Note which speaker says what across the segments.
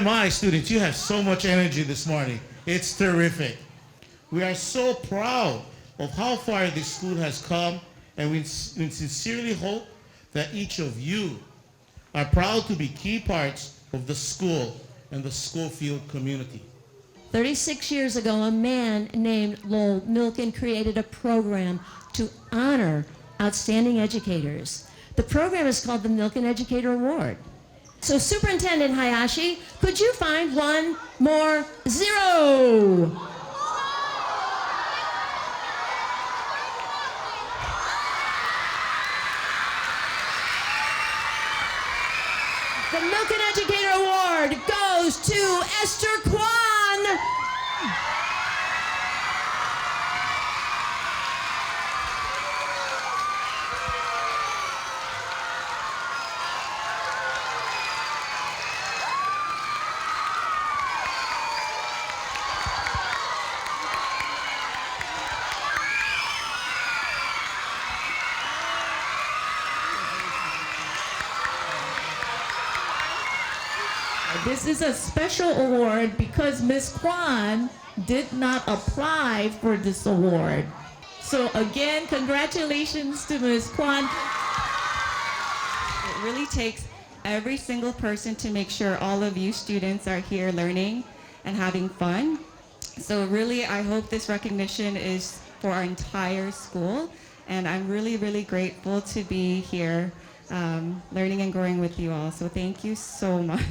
Speaker 1: My, students, you have so much energy this morning. It's terrific. We are so proud of how far this school has come, and we sincerely hope that each of you are proud to be key parts of the school and the Schofield community.
Speaker 2: 36 years ago, a man named Lowell Milken created a program to honor outstanding educators. The program is called the Milken Educator Award. So Superintendent Hayashi, could you find one more zero? The Milken Educator Award goes to Esther Kwon.
Speaker 3: This is a special award because Ms. Kwon did not apply for this award. So again, congratulations to Ms. Kwon.
Speaker 4: It really takes every single person to make sure all of you students are here learning and having fun. So really, I hope this recognition is for our entire school. And I'm really, really grateful to be here learning and growing with you all. So thank you so much.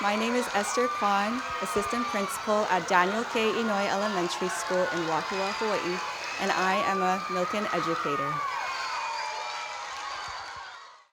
Speaker 5: My name is Esther Kwon, Assistant Principal at Daniel K. Inouye Elementary School in WAHIAWA, Hawaii, and I am a Milken Educator.